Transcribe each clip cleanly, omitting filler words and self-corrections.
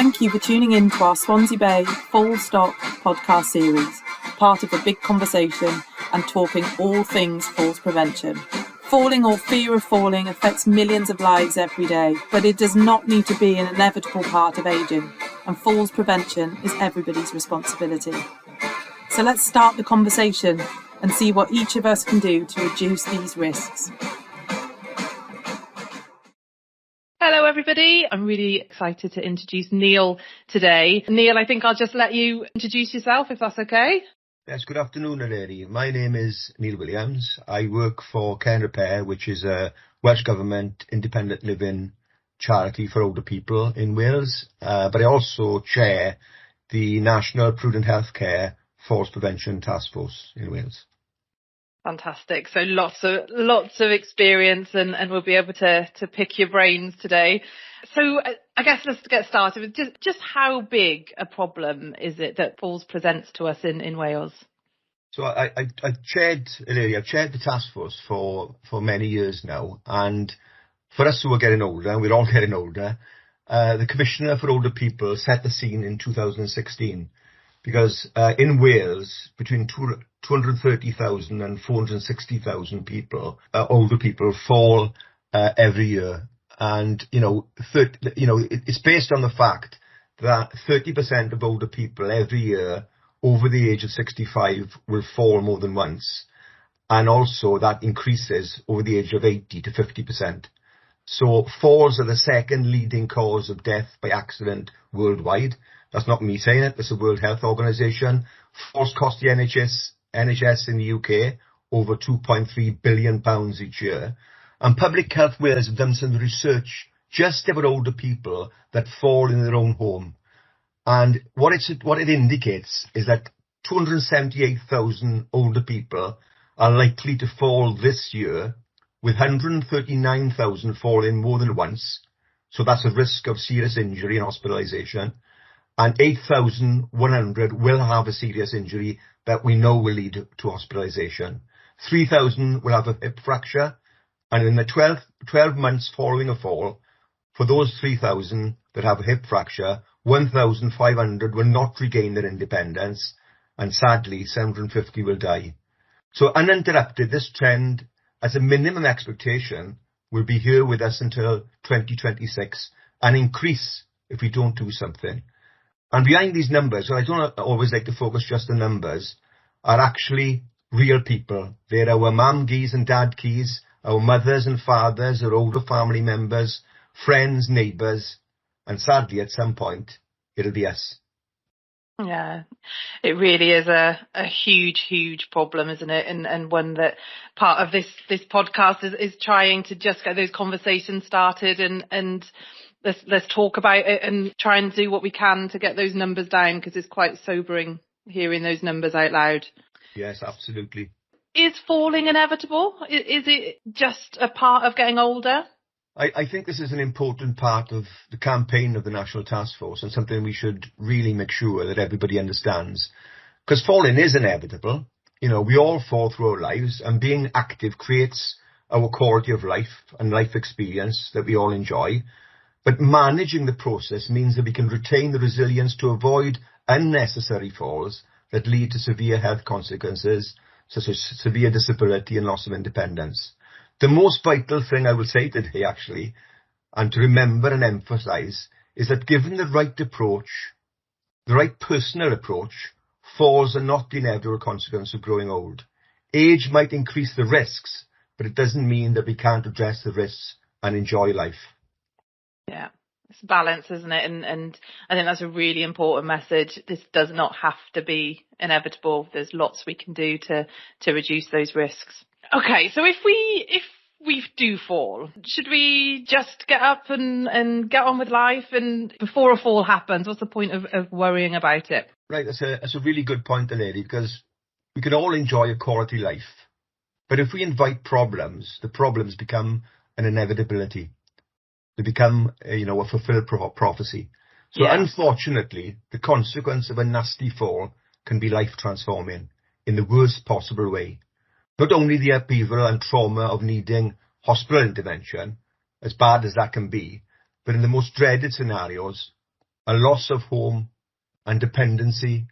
Thank you for tuning in to our Swansea Bay Full Stop podcast series, part of a big conversation and talking all things falls prevention. Falling or fear of falling affects millions of lives every day, but it does not need to be an inevitable part of ageing, and falls prevention is everybody's responsibility. So let's start the conversation and see what each of us can do to reduce these risks. Hello everybody, I'm really excited to introduce Neil today. Neil, I think I'll just let you introduce yourself if that's okay. Yes, good afternoon, Larry. My name is Neil Williams. I work for Care and Repair, which is a Welsh Government independent living charity for older people in Wales. But I also chair the National Prudent Healthcare Falls Prevention Task Force in Wales. Fantastic. So lots of experience and we'll be able to pick your brains today. So I guess let's get started with just how big a problem is it that falls presents to us in Wales? So I've chaired the task force for many years now, and for us who are getting older, and we're all getting older, the Commissioner for Older People set the scene in 2016. Because in Wales, between 230,000 and 460,000 people, older people, fall every year. And, it's based on the fact that 30% of older people every year over the age of 65 will fall more than once. And also that increases over the age of 80 to 50%. So falls are the second leading cause of death by accident worldwide. That's not me saying it, it's the World Health Organization. Falls cost the NHS in the UK over £2.3 billion each year. And Public Health Wales have done some research just about older people that fall in their own home. And what it indicates is that 278,000 older people are likely to fall this year, with 139,000 falling more than once. So that's a risk of serious injury and hospitalisation. And 8,100 will have a serious injury that we know will lead to hospitalisation. 3,000 will have a hip fracture. And in the 12 months following a fall, for those 3,000 that have a hip fracture, 1,500 will not regain their independence. And sadly, 750 will die. So uninterrupted, this trend, as a minimum expectation, will be here with us until 2026 and increase if we don't do something. And behind these numbers, I don't always like to focus just on numbers, are actually real people. They're our mum keys and dad keys, our mothers and fathers, our older family members, friends, neighbours, and sadly at some point it'll be us. Yeah, it really is a huge problem, isn't it? And one that part of this podcast is trying to just get those conversations started and let's talk about it and try and do what we can to get those numbers down, because it's quite sobering hearing those numbers out loud. Yes, absolutely. Is falling inevitable? Is it just a part of getting older? I think this is an important part of the campaign of the National Task Force and something we should really make sure that everybody understands. Because falling is inevitable. We all fall through our lives, and being active creates our quality of life and life experience that we all enjoy. But managing the process means that we can retain the resilience to avoid unnecessary falls that lead to severe health consequences, such as severe disability and loss of independence. The most vital thing I will say today, actually, and to remember and emphasise, is that given the right approach, the right personal approach, falls are not the inevitable consequence of growing old. Age might increase the risks, but it doesn't mean that we can't address the risks and enjoy life. Yeah, it's balance, isn't it? And I think that's a really important message. This does not have to be inevitable. There's lots we can do to reduce those risks. Okay, so if we do fall, should we just get up and get on with life? And before a fall happens, what's the point of worrying about it? Right, that's a really good point, lady, because we can all enjoy a quality life. But if we invite problems, the problems become an inevitability. They become, a fulfilled prophecy. So Unfortunately, the consequence of a nasty fall can be life transforming in the worst possible way. Not only the upheaval and trauma of needing hospital intervention, as bad as that can be, but in the most dreaded scenarios, a loss of home and dependency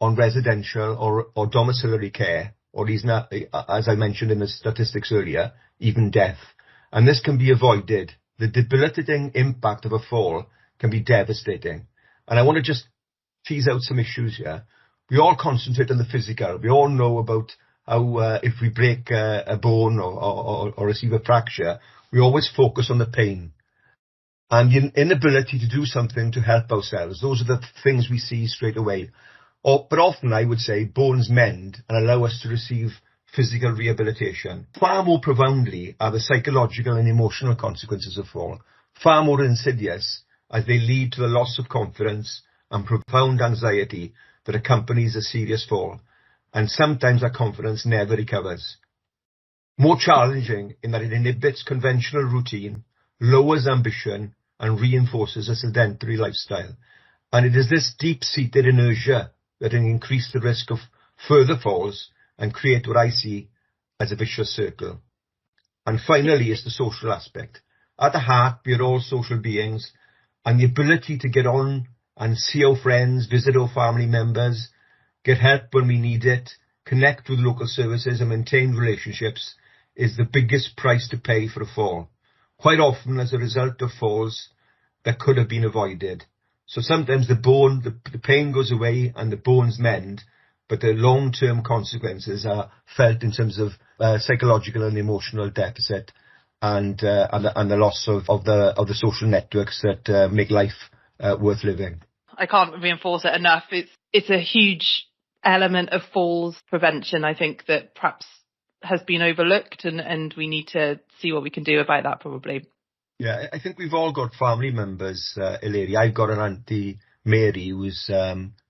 on residential or domiciliary care, or even, as I mentioned in the statistics earlier, even death. And this can be avoided. The debilitating impact of a fall can be devastating. And I want to just tease out some issues here. We all concentrate on the physical. We all know about how if we break a bone or receive a fracture, we always focus on the pain and the inability to do something to help ourselves. Those are the things we see straight away. But often, I would say, bones mend and allow us to receive physical rehabilitation. Far more profoundly are the psychological and emotional consequences of fall, far more insidious, as they lead to the loss of confidence and profound anxiety that accompanies a serious fall, and sometimes that confidence never recovers. More challenging in that it inhibits conventional routine, lowers ambition, and reinforces a sedentary lifestyle. And it is this deep-seated inertia that can increase the risk of further falls and create what I see as a vicious circle. And finally is the social aspect. At the heart, we are all social beings, and the ability to get on and see our friends, visit our family members, get help when we need it, connect with local services and maintain relationships is the biggest price to pay for a fall. Quite often as a result of falls that could have been avoided. So sometimes the pain goes away and the bones mend, but the long-term consequences are felt in terms of psychological and emotional deficit and the loss of the social networks that make life worth living. I can't reinforce it enough. It's a huge element of falls prevention, I think, that perhaps has been overlooked, and we need to see what we can do about that probably. Yeah, I think we've all got family members, Hilary. I've got an auntie, Mary, who's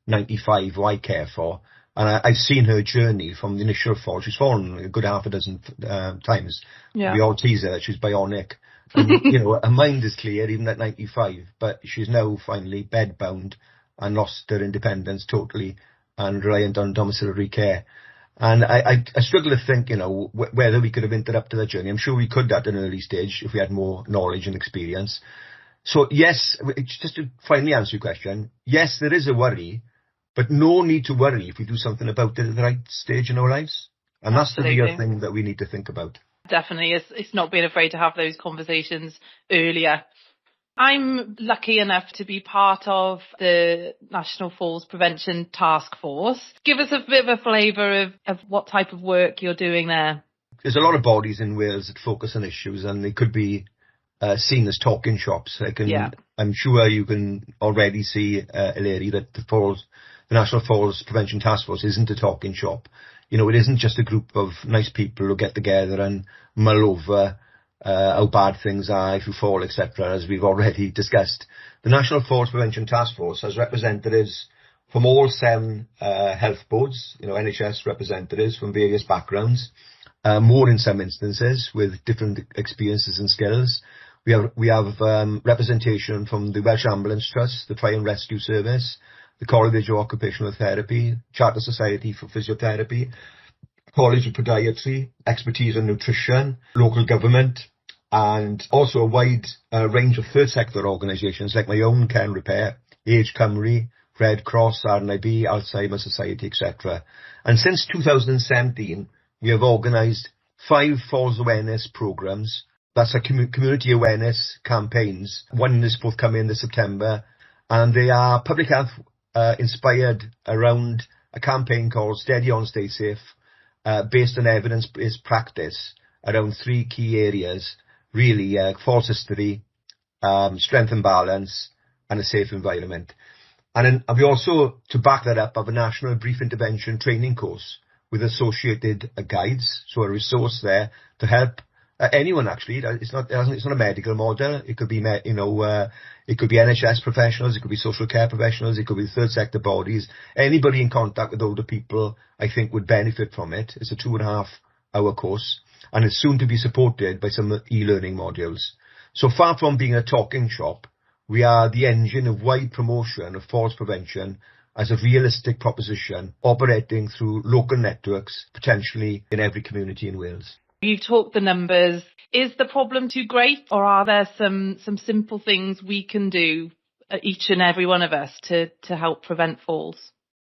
95, who I care for. And I've seen her journey from the initial fall. She's fallen a good half a dozen times. Yeah. We all tease her that she's bionic. And, her mind is clear, even at 95. But she's now finally bedbound and lost her independence totally and reliant on domiciliary care. And I struggle to think, whether we could have interrupted that journey. I'm sure we could at an early stage if we had more knowledge and experience. So yes, just to finally answer your question, yes, there is a worry, but no need to worry if we do something about it at the right stage in our lives. And Absolutely. That's the real thing that we need to think about. Definitely. It's not being afraid to have those conversations earlier. I'm lucky enough to be part of the National Falls Prevention Task Force. Give us a bit of a flavour of what type of work you're doing there. There's a lot of bodies in Wales that focus on issues, and they could be seen as talking shops. I'm sure you can already see, Hilary, that the National Falls Prevention Task Force isn't a talking shop. It isn't just a group of nice people who get together and mull over how bad things are if you fall, etc., as we've already discussed. The National Falls Prevention Task Force has representatives from all 7 health boards, NHS representatives from various backgrounds, more in some instances with different experiences and skills. We have representation from the Welsh Ambulance Trust, the Fire and Rescue Service, the College of Occupational Therapy, Charter Society for Physiotherapy, College of Podiatry, expertise on nutrition, local government, and also a wide range of third sector organisations like my own Care and Repair, Age Cymru, Red Cross, RNIB, Alzheimer's Society, etc. And since 2017, we have organised 5 falls awareness programmes. That's a community awareness campaigns. One is forthcoming this September, and they are public health inspired around a campaign called Steady On, Stay Safe, based on evidence-based practice around 3 key areas, really, falls history, strength and balance, and a safe environment. And we also, to back that up, have a national brief intervention training course with associated guides, so a resource there to help anyone actually. It's not a medical model. It could be it could be NHS professionals, it could be social care professionals, it could be third sector bodies. Anybody in contact with older people, I think, would benefit from it. It's a 2.5-hour course, and it's soon to be supported by some e-learning modules. So far from being a talking shop, we are the engine of wide promotion of falls prevention as a realistic proposition operating through local networks, potentially in every community in Wales. You've talked the numbers. Is the problem too great, or are there some simple things we can do each and every one of us to help prevent falls?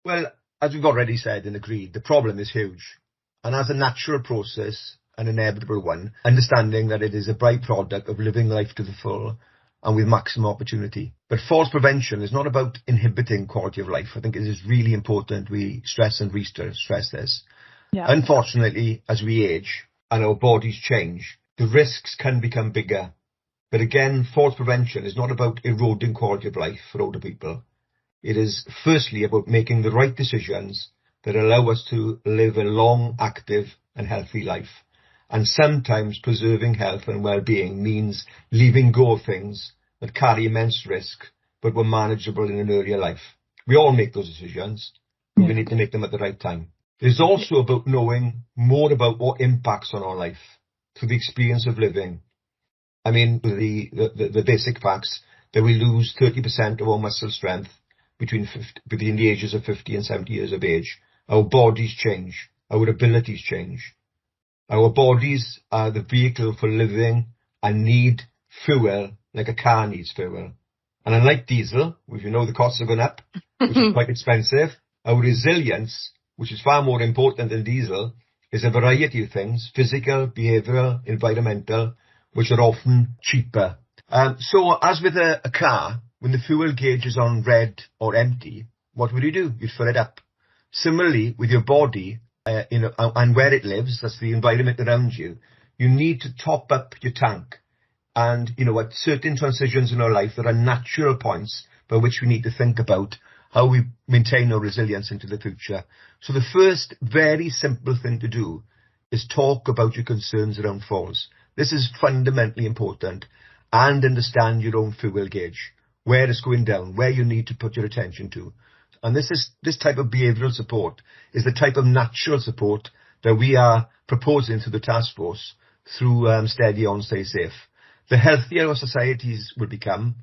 Well, as we've already said and agreed, the problem is huge. And as a natural process, an inevitable one, understanding that it is a byproduct of living life to the full and with maximum opportunity. But falls prevention is not about inhibiting quality of life. I think it is really important we stress and re-stress this. Yeah. Unfortunately, as we age and our bodies change, the risks can become bigger. But again, falls prevention is not about eroding quality of life for older people. It is firstly about making the right decisions that allow us to live a long, active and healthy life. And sometimes preserving health and well-being means leaving go of things that carry immense risk but were manageable in an earlier life. We all make those decisions, but we need to make them at the right time. It's also about knowing more about what impacts on our life through the experience of living. I mean, the basic facts that we lose 30% of our muscle strength between the ages of 50 and 70 years of age. Our bodies change. Our abilities change. Our bodies are the vehicle for living and need fuel like a car needs fuel. And unlike diesel, which you know the costs have gone up, which is quite expensive, our resilience, which is far more important than diesel, is a variety of things, physical, behavioural, environmental, which are often cheaper. So as with a car, when the fuel gauge is on red or empty, what would you do? You'd fill it up. Similarly, with your body, and where it lives, that's the environment around you, you need to top up your tank. And, at certain transitions in our life, there are natural points by which we need to think about how we maintain our resilience into the future. So the first very simple thing to do is talk about your concerns around falls. This is fundamentally important, and understand your own fuel gauge, where it's going down, where you need to put your attention to. And this type of behavioural support is the type of natural support that we are proposing to the task force through Steady On, Stay Safe. The healthier our societies will become,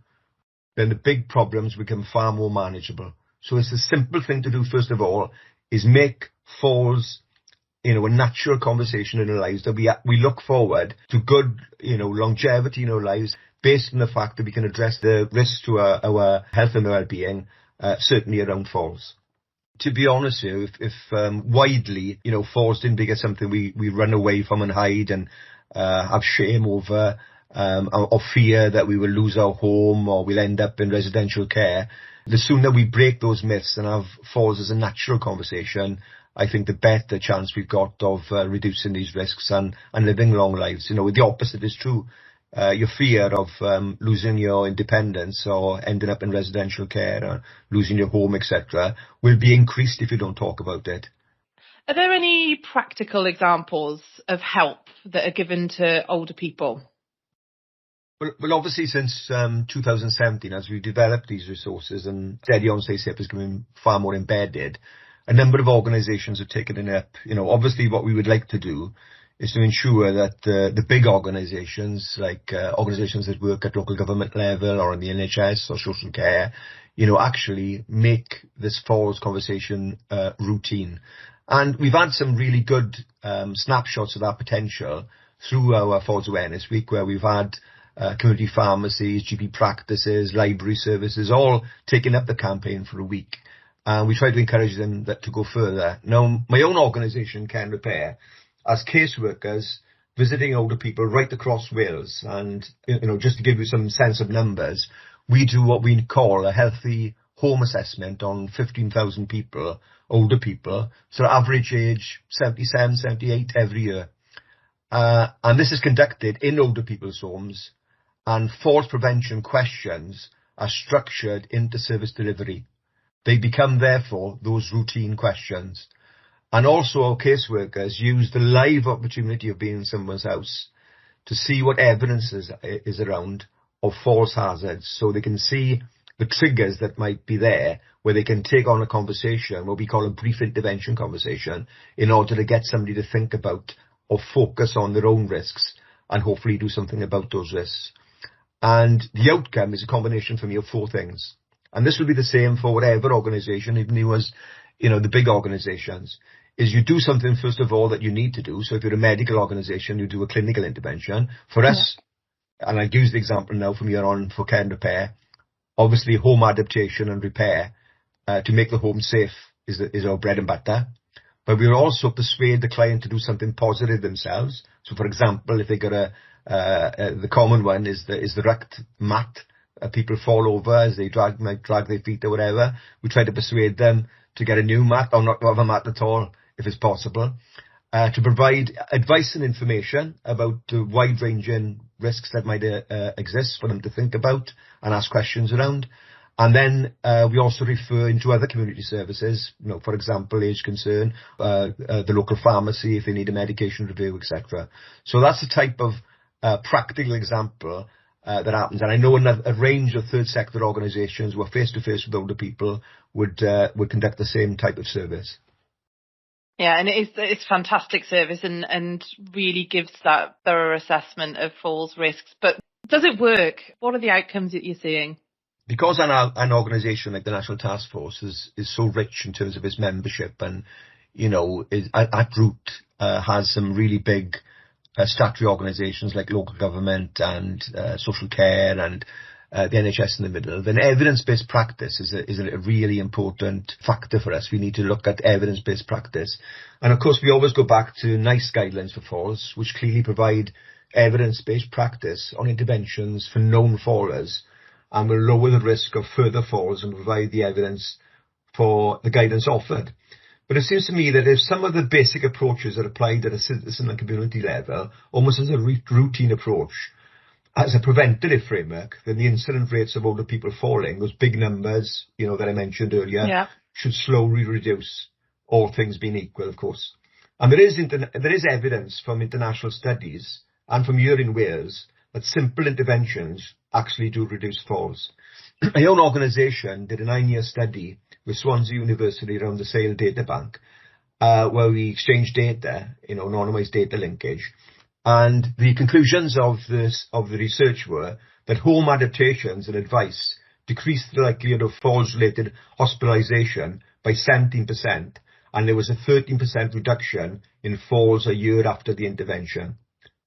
then the big problems become far more manageable. So it's a simple thing to do, first of all, is make falls, a natural conversation in our lives, that we look forward to good, longevity in our lives, based on the fact that we can address the risks to our health and well-being, certainly around falls. To be honest with you, if widely, falls didn't become something we run away from and hide and have shame over, or fear that we will lose our home or we'll end up in residential care, the sooner we break those myths and have falls as a natural conversation, I think the better chance we've got of reducing these risks and living long lives. The opposite is true. Your fear of losing your independence or ending up in residential care or losing your home, etc., will be increased if you don't talk about it. Are there any practical examples of help that are given to older people? Well, obviously since 2017, as we developed these resources and Steady On, Stay Safe is becoming far more embedded, a number of organisations have taken it up. Obviously what we would like to do is to ensure that the big organisations, like organisations that work at local government level or in the NHS or social care, actually make this falls conversation routine. And we've had some really good snapshots of that potential through our Falls Awareness Week, where we've had community pharmacies, GP practices, library services, all taking up the campaign for a week. And we try to encourage them to go further. Now, my own organisation, Care and Repair, as caseworkers visiting older people right across Wales, and just to give you some sense of numbers, we do what we call a healthy home assessment on 15,000 people, older people, so average age 77, 78 every year. And this is conducted in older people's homes, and falls prevention questions are structured into service delivery. They become, therefore, those routine questions. And also our caseworkers use the live opportunity of being in someone's house to see what evidence is around of falls hazards, so they can see the triggers that might be there, where they can take on a conversation, what we call a brief intervention conversation, in order to get somebody to think about or focus on their own risks and hopefully do something about those risks. And the outcome is a combination for me of four things. And this will be the same for whatever organisation, even you as, the big organisations, is you do something, first of all, that you need to do. So if you're a medical organisation, you do a clinical intervention. For us, and I'll use the example now from here on for Care and Repair, Obviously, home adaptation and repair to make the home safe is our bread and butter. But we will also persuade the client to do something positive themselves. So, for example, if they got the common one is the rucked mat. People fall over as they drag their feet or whatever. We try to persuade them to get a new mat or not to have a mat at all, if it's possible. To provide advice and information about the wide-ranging risks that might exist for them to think about and ask questions around. And then we also refer into other community services, for example, age concern, the local pharmacy if they need a medication review, etc. So that's the type of practical example that happens. And I know a range of third sector organisations who are face-to-face with older people would conduct the same type of service. Yeah, and it's fantastic service and really gives that thorough assessment of falls risks. But does it work? What are the outcomes that you're seeing? Because an organisation like the National Task Force is so rich in terms of its membership and, at root has some really big statutory organisations like local government and social care and the NHS in the middle, then evidence-based practice is a really important factor for us. We need to look at evidence-based practice. And of course, we always go back to NICE guidelines for falls, which clearly provide evidence-based practice on interventions for known fallers and will lower the risk of further falls and provide the evidence for the guidance offered. But it seems to me that if some of the basic approaches are applied at a citizen and community level, almost as a routine approach, as a preventative framework, then the incident rates of older people falling, those big numbers, that I mentioned earlier, should slowly reduce, all things being equal, of course. And there is evidence from international studies and from here in Wales that simple interventions actually do reduce falls. My own organisation did a 9-year study with Swansea University around the Sale Data Bank, where we exchanged data, anonymised data linkage. And the conclusions of the research were that home adaptations and advice decreased the likelihood of falls-related hospitalisation by 17%, and there was a 13% reduction in falls a year after the intervention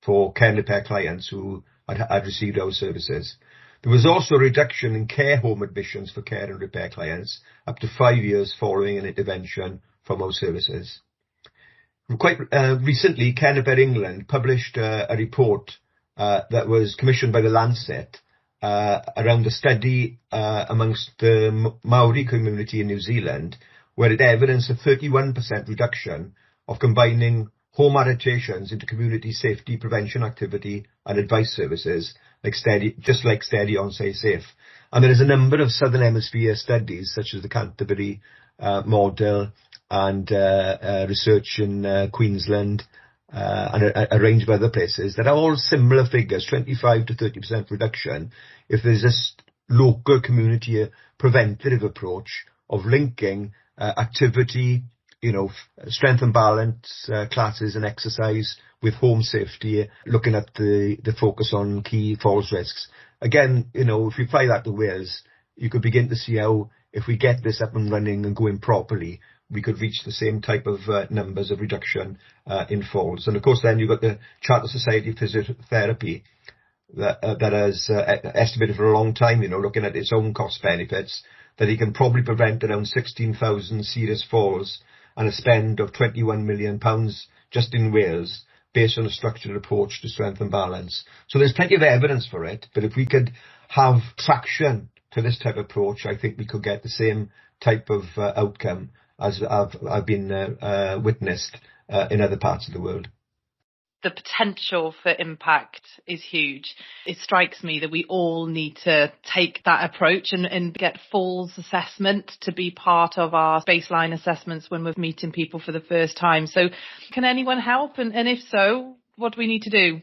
for care and repair clients who had received our services. There was also a reduction in care home admissions for care and repair clients up to 5 years following an intervention from our services. Quite recently, Care and Repair England published a report that was commissioned by the Lancet around a study amongst the Maori community in New Zealand, where it evidenced a 31% reduction of combining home adaptations into community safety prevention activity and advice services, just like Steady On Stay Safe. And there is a number of Southern Hemisphere studies, such as the Canterbury model and research in Queensland and a range of other places that are all similar figures, 25 to 30% reduction, if there's this local community preventative approach of linking activity, strength and balance classes and exercise with home safety, looking at the focus on key falls risks. Again, if you apply that to Wales, you could begin to see how, if we get this up and running and going properly, we could reach the same type of numbers of reduction in falls. And of course, then you've got the Charter Society of Physiotherapy that has estimated for a long time, looking at its own cost benefits, that it can probably prevent around 16,000 serious falls and a spend of £21 million just in Wales, based on a structured approach to strength and balance. So there's plenty of evidence for it, but if we could have traction to this type of approach, I think we could get the same type of outcome as I've been witnessed in other parts of the world. The potential for impact is huge. It strikes me that we all need to take that approach and get falls assessment to be part of our baseline assessments when we're meeting people for the first time. So can anyone help? And if so, what do we need to do?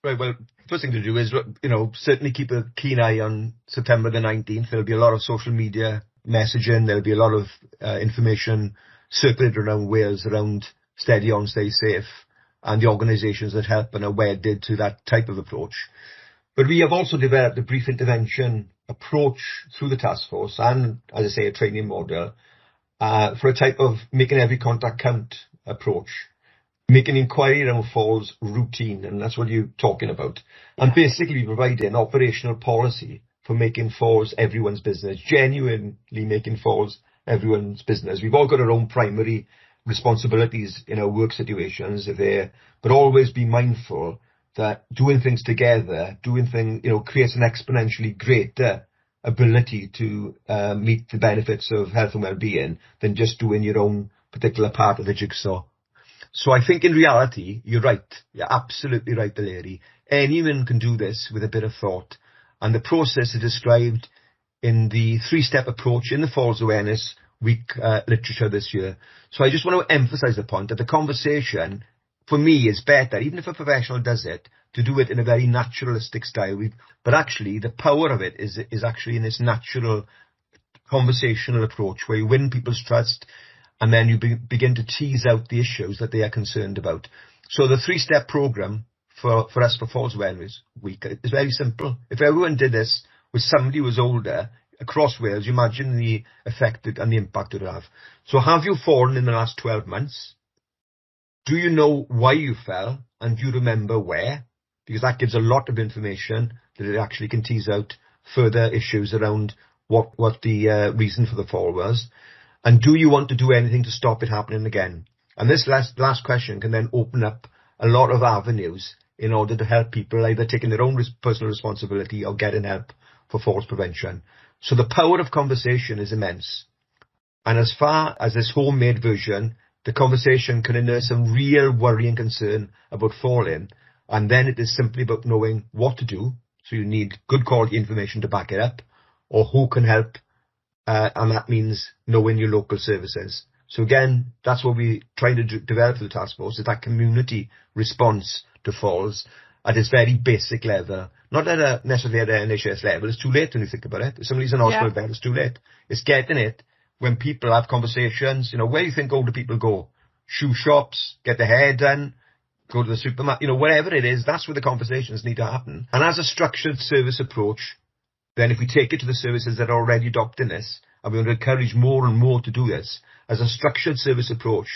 Right, well, first thing to do is, certainly keep a keen eye on September the 19th. There'll be a lot of social media messaging. There'll be a lot of information circulated around Wales around Steady On, Stay Safe, and the organisations that help and are wedded to that type of approach. But we have also developed a brief intervention approach through the task force and, as I say, a training model for a type of making every contact count approach, making inquiry around falls routine, and that's what you're talking about. And basically providing operational policy for making falls everyone's business, genuinely making falls everyone's business. We've all got our own primary responsibilities in our work situations, but always be mindful that doing things together, creates an exponentially greater ability to meet the benefits of health and well-being than just doing your own particular part of the jigsaw. So I think in reality, you're right. You're absolutely right, Larry. Anyone can do this with a bit of thought. And the process is described in the 3-step approach in the Falls Awareness Week literature this year. So I just want to emphasize the point that the conversation, for me, is better, even if a professional does it, to do it in a very naturalistic style. But actually, the power of it is actually in this natural conversational approach where you win people's trust and then you begin to tease out the issues that they are concerned about. So the 3-step program for us for Falls Awareness Week is very simple. If everyone did this with somebody who was older across Wales, you imagine the effect and the impact it would have. So have you fallen in the last 12 months? Do you know why you fell? And do you remember where? Because that gives a lot of information that it actually can tease out further issues around what the reason for the fall was. And do you want to do anything to stop it happening again? And this last question can then open up a lot of avenues in order to help people either taking their own personal responsibility or getting help for falls prevention. So the power of conversation is immense. And as far as this homemade version, the conversation can inure some real worry and concern about falling. And then it is simply about knowing what to do. So you need good quality information to back it up, or who can help. And that means knowing your local services. So again, that's what we're trying to develop for the task force, is that community response to falls at its very basic level. Not necessarily at an NHS level. It's too late when you think about it. If somebody's in hospital bed, it's too late. It's getting it when people have conversations. Where do you think older people go? Shoe shops, get their hair done, go to the supermarket, wherever it is, that's where the conversations need to happen. And as a structured service approach, then if we take it to the services that are already adopting this, and we want to encourage more and more to do this, as a structured service approach,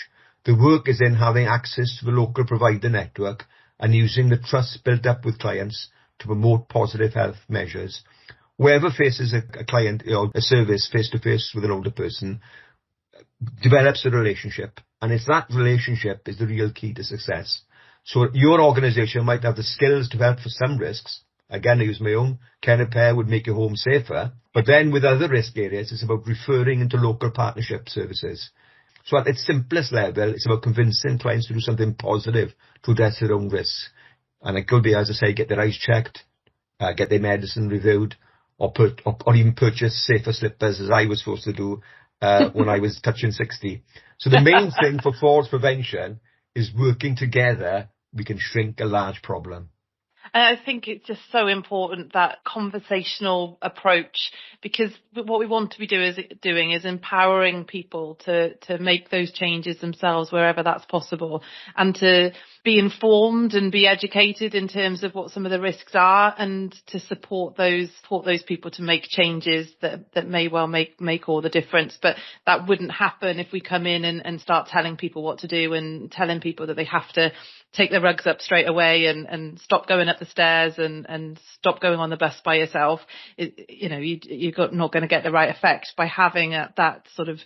the work is in having access to the local provider network and using the trust built up with clients to promote positive health measures. Whoever faces a client or a service face-to-face with an older person develops a relationship, and it's that relationship is the real key to success. So your organisation might have the skills to help for some risks. Again, I use my own. Care and Repair would make your home safer. But then with other risk areas, it's about referring into local partnership services. So at its simplest level, it's about convincing clients to do something positive to address their own risks. And it could be, as I say, get their eyes checked, get their medicine reviewed, or even purchase safer slippers, as I was supposed to do when I was touching 60. So the main thing for falls prevention is working together, we can shrink a large problem. And I think it's just so important, that conversational approach, because what we want to be doing is empowering people to make those changes themselves wherever that's possible, and to be informed and be educated in terms of what some of the risks are, and to support those people to make changes that may well make all the difference. But that wouldn't happen if we come in and start telling people what to do and telling people that they have to take their rugs up straight away and stop going up the stairs and stop going on the bus by yourself. You're not going to get the right effect. By having that sort of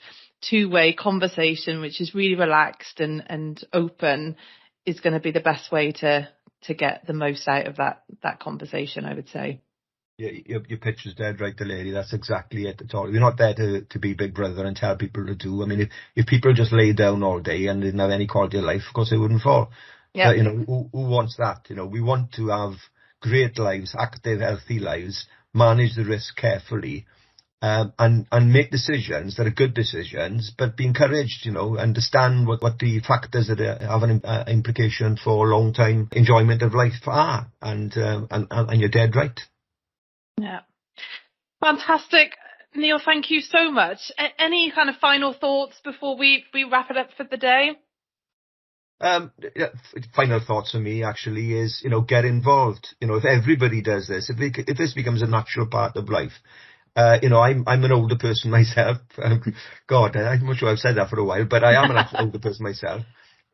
two-way conversation, which is really relaxed and open, is going to be the best way to get the most out of that conversation, I would say. Yeah, your pitch is dead right, the lady. That's exactly it at all. We're not there to be Big Brother and tell people to do. I mean, if people just lay down all day and didn't have any quality of life, of course they wouldn't fall. Yeah. Who wants that? We want to have great lives, active, healthy lives, manage the risk carefully, and make decisions that are good decisions, but be encouraged, understand what the factors that have an implication for long-time enjoyment of life are, and you're dead right. Yeah. Fantastic. Neil, thank you so much. Any kind of final thoughts before we wrap it up for the day? Final thoughts for me actually is, get involved. If everybody does this, if this becomes a natural part of life, I'm an older person myself. God, I'm not sure I've said that for a while, but I am an older person myself.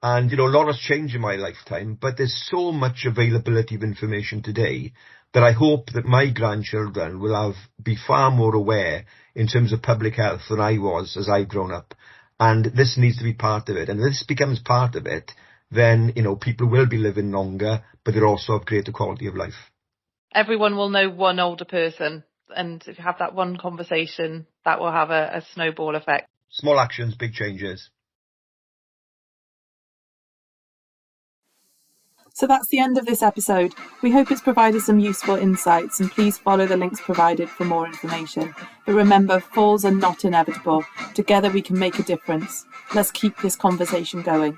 And, a lot has changed in my lifetime, but there's so much availability of information today that I hope that my grandchildren will be far more aware in terms of public health than I was as I've grown up. And this needs to be part of it. And if this becomes part of it, then, people will be living longer, but they'll also have greater quality of life. Everyone will know one older person. And if you have that one conversation, that will have a snowball effect. Small actions, big changes. So that's the end of this episode. We hope it's provided some useful insights, and please follow the links provided for more information. But remember, falls are not inevitable. Together we can make a difference. Let's keep this conversation going.